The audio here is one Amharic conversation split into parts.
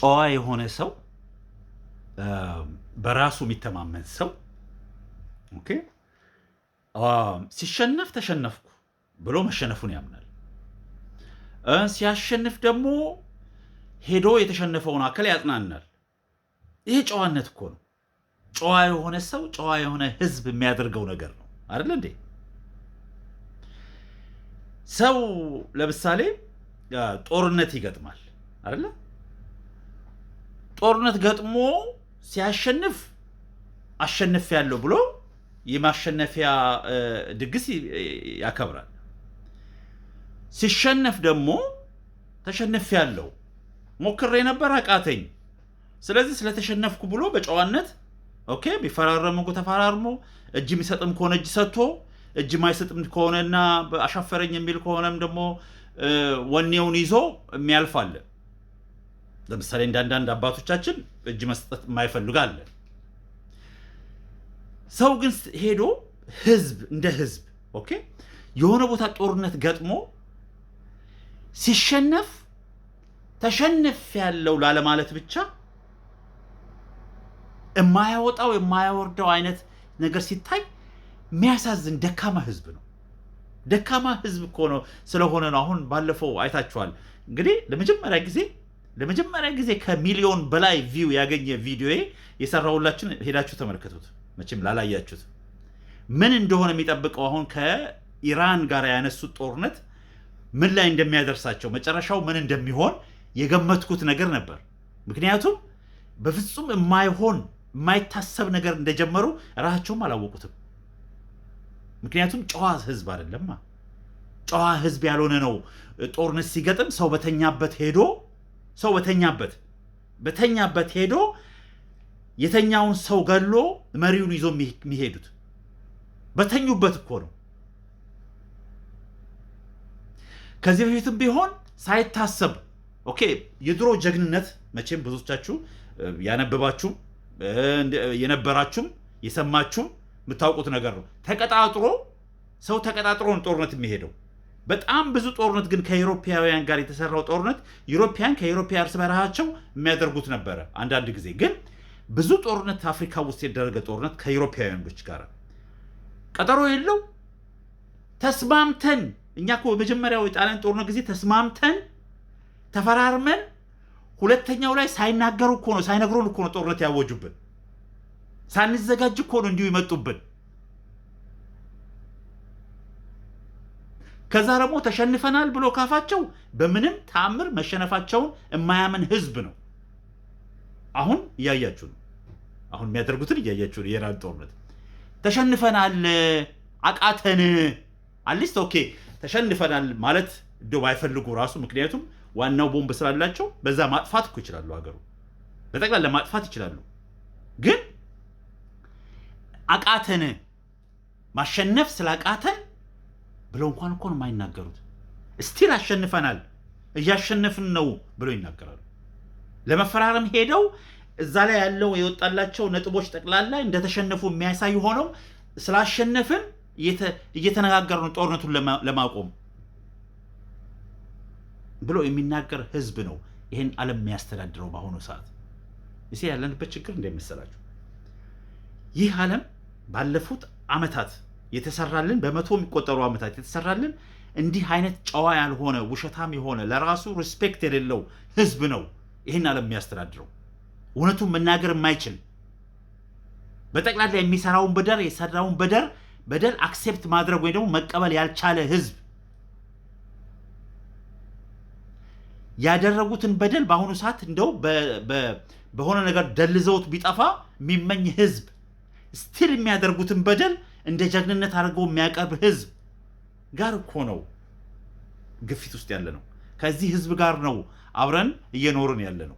ጨዋ የሆነ ሰው በራሱ የሚተማመን ሰው ኦኬ ሲሸነፍ ተሸነፍኩ ብሎ መሸነፉን ያምናል። ሲያሸንፍ ደግሞ ሄዶ የተሸነፈውን አካል ያጽናናል። ይሄ ጨዋነት እኮ ነው። ጨዋ የሆነ ሰው ጨዋ የሆነ ህዝብ የሚያደርገው ነገር ነው አይደል እንዴ? ሰው ለምሳሌ ጦርነት ይገጥማል አይደል? ጦርነት ገጥሞ ሲያሸንፍ አሸንፍ ያለው ብሎ የማሸነፊያ ድግስ ያከብራል። ሲሸነፍ ደግሞ ተሸነፍ ያለው ሞክሬ ነበር አቃተኝ፣ ስለዚህ ስለተሸነፍኩ ብሎ በጨዋነት ኦኬ ቢፈራረሙ ተፈራርሞ እጅ የሚሰጥም ከሆነ እጅ ሰጥቶ እጅ ማይሰጥም ከሆነና አሻፈረኝ የሚል ከሆነም ደግሞ ወኔውን ይዞ የሚያልፍ አለ። ለምሳሌ እንዳንዳንድ አባቶቻችን እጅ መስጠት የማይፈልግ አለ። ሰው ግን ሄዶ ህዝብ እንደ ህዝብ ኦኬ የሆነ ቦታ ጦርነት ገጥሞ ሲሸነፍ ተሸነፍ ያለው ላለማለት ብቻ የማያወጣው የማያወርደው አይነት ነገር ሲታይ የሚያሳዝን ደካማ ህዝብ ነው። ደካማ ህዝብ እኮ ነው ስለሆነ ነው። አሁን ባለፈው አይታችኋል እንግዲህ ለመጀመሪያ ጊዜ ከሚሊዮን በላይ ቪው ያገኘ ቪዲዮ የሰራውላችሁ ሄዳችሁ ተመልከቱት። መቼም ላላያችሁት ምን እንደሆነ የሚጠብቀው አሁን ከኢራን ጋር ያነሱት ጦርነት ምን ላይ እንደሚያደርሳቸው መጨረሻው ምን እንደሚሆን የገመትኩት ነገር ነበር። ምክንያቱም በፍጹም የማይታሰብ ነገር እንደጀመሩ ራሳቸውም አላወቁትም። ምክንያቱም ጨዋ ህዝብ አይደለም። ጨዋ ህዝብ ያልሆነ ነው ጦርነት ሲገጥም ሰው በተኛበት ሄዶ የተኛውን ሰው ገሎ መሪውን ይዞ የሚሄዱት በተኙበት እኮ ነው። ከዚህ በፊትም ቢሆን ሳይታሰብ ኦኬ የድሮ ጀግንነት መቼም ብዙዎቻችሁ ያነበባችሁ የነበራችሁም የሰማችሁም የምታውቁት ነገር ነው። ሰው ተቀጣጥሮ ነው ጦርነት የሚሄደው። በጣም ብዙ ጦርነት ግን ከዩሮፒያውያን ጋር የተሰራው ጦርነት ዩሮፒያን ከዩሮፒያ እርስ በራሳቸው የሚያደርጉት ነበረ። አንዳንድ ጊዜ ግን ብዙ ጦርነት አፍሪካ ውስጥ የደረገ ጦርነት ከዩሮፒያውያኖች ጋር ቀጠሮ የለው ተስማምተን እኛ እኮ በመጀመሪያው የጣሊያን ጦርነት ጊዜ ተስማምተን ተፈራርመን ሁለተኛው ላይ ሳይነግሩን እኮ ነው ጦርነት ያወጁብን። ሳንዘጋጅ እኮ ነው እንዲሁ ይመጡብን። ከዛ ደግሞ ተሸንፈናል ብሎ ካፋቸው በምንም ተአምር መሸነፋቸውን የማያምን ህዝብ ነው። አሁን እያያችሁ ነው። አሁን የሚያደርጉትን እያያችሁ ነው። የኢራን ጦርነት ተሸንፈናል አቃተን አትሊስት ኦኬ ተሸንፈናል ማለት እንደው ባይፈልጉ ራሱ ምክንያቱም ዋናው ቦምብ ስላላቸው በዛ ማጥፋት እኮ ይችላሉ። ሀገሩ በጠቅላላ ማጥፋት ይችላሉ። ግን አቃተን ማሸነፍ ስላቃተን ብለው እንኳን እኮ ነው የማይናገሩት። ስቲል አሸንፈናል እያሸነፍን ነው ብለው ይናገራሉ። ለመፈራረም ሄደው እዛ ላይ ያለው የወጣላቸው ነጥቦች ጠቅላላ እንደተሸነፉ የሚያሳይ ሆነው ስላሸነፍን እየተነጋገሩ ነው ጦርነቱን ለማቆም ብሎ የሚናገር ህዝብ ነው ይሄን ዓለም የሚያስተዳድረው በአሁኑ ሰዓት። እሺ ያለንበት ችግር እንደሚመስላችሁ ይህ ዓለም ባለፉት ዓመታት የተሰራልን በመቶ የሚቆጠሩ ዓመታት የተሰራልን እንዲህ አይነት ጨዋ ያልሆነ ውሸታም የሆነ ለራሱ ሪስፔክት የሌለው ህዝብ ነው ይሄን ዓለም የሚያስተዳድረው። እውነቱን መናገር የማይችል በጠቅላላ የሚሰራውን የሰራውን በደል አክሴፕት ማድረግ ወይ ደግሞ መቀበል ያልቻለ ህዝብ ያደረጉትን በደል በአሁኑ ሰዓት እንደው በሆነ ነገር ደልዘውት ቢጠፋ የሚመኝ ህዝብ ስቲል የሚያደርጉትን በደል እንደ ጀግንነት አድርገው የሚያቀርብ ህዝብ ጋር እኮ ነው ግፊት ውስጥ ያለ ነው። ከዚህ ህዝብ ጋር ነው አብረን እየኖርን ያለ ነው።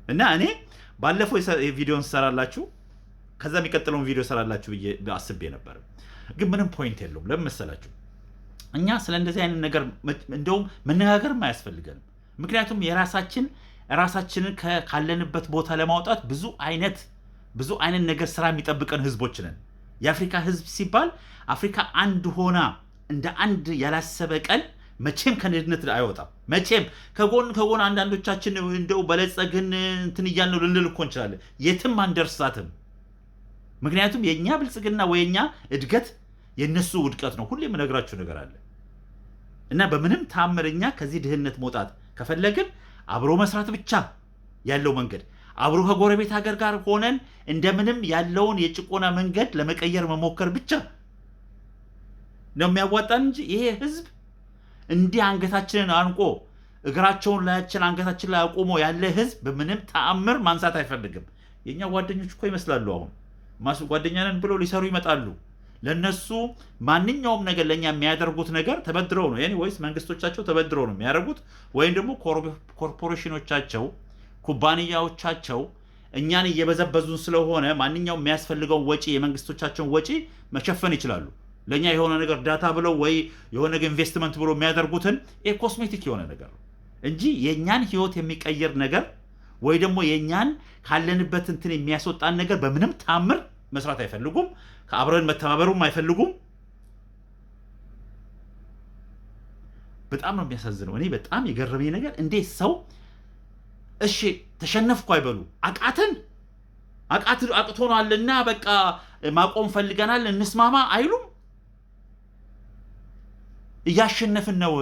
እና እኔ ባለፈው ቪዲዮን ሰራላችሁ ከዛ የሚቀጥለውን ቪዲዮ ሰራላችሁ አስቤ ነበር፣ ግን ምንም ፖይንት የለውም። ለምን መሰላችሁ? እኛ ስለ እንደዚህ አይነት ነገር እንደውም መነጋገርም አያስፈልገንም። ምክንያቱም ራሳችንን ካለንበት ቦታ ለማውጣት ብዙ አይነት ነገር ስራ የሚጠብቀን ህዝቦች ነን። የአፍሪካ ህዝብ ሲባል አፍሪካ አንድ ሆና እንደ አንድ ያላሰበ ቀን መቼም ከድህነት አይወጣም። መቼም ከጎን አንዳንዶቻችን እንደው በለጸግን እንትን እያልን ልንል እኮ እንችላለን። የትም አንደርሳትም። ምክንያቱም የኛ ብልጽግና ወይኛ እድገት የነሱ ውድቀት ነው። ሁሌም እነግራችሁ ነገር አለ እና በምንም ታምርኛ ከዚህ ድህነት መውጣት ከፈለግን አብሮ መስራት ብቻ ያለው መንገድ፣ አብሮ ከጎረቤት ሀገር ጋር ሆነን እንደምንም ያለውን የጭቆና መንገድ ለመቀየር መሞከር ብቻ ነው የሚያዋጣን እንጂ ይሄ ህዝብ እንዲህ አንገታችንን አንቆ እግራቸውን ላያችን አንገታችን ላይ አቆሞ ያለ ህዝብ በምንም ተአምር ማንሳት አይፈልግም። የኛ ጓደኞች እኮ ይመስላሉ አሁን ጓደኛንን ብለው ሊሰሩ ይመጣሉ። ለነሱ ማንኛውም ነገር ለኛ የሚያደርጉት ነገር ተበድረው ነው። ወይስ መንግስቶቻቸው ተበድረው ነው የሚያደርጉት፣ ወይም ደግሞ ኮርፖሬሽኖቻቸው ኩባንያዎቻቸው እኛን እየበዘበዙን ስለሆነ ማንኛውም የሚያስፈልገውን ወጪ የመንግስቶቻቸውን ወጪ መሸፈን ይችላሉ። ለኛ የሆነ ነገር ዳታ ብለው ወይ የሆነ ነገር ኢንቨስትመንት ብሎ የሚያደርጉትን ኮስሜቲክ የሆነ ነገር ነው እንጂ የኛን ህይወት የሚቀየር ነገር ወይ ደግሞ የኛን ካለንበት እንትን የሚያስወጣን ነገር በምንም ታምር መስራት አይፈልጉም። ከአብረን መተባበሩም አይፈልጉም። በጣም ነው የሚያሳዝነው። እኔ በጣም የገረመኝ ነገር እንዴት ሰው እሺ ተሸነፍኩ አይበሉ፣ አቅቶናልና በቃ ማቆም ፈልገናል እንስማማ አይሉም። እያሸነፍን ነው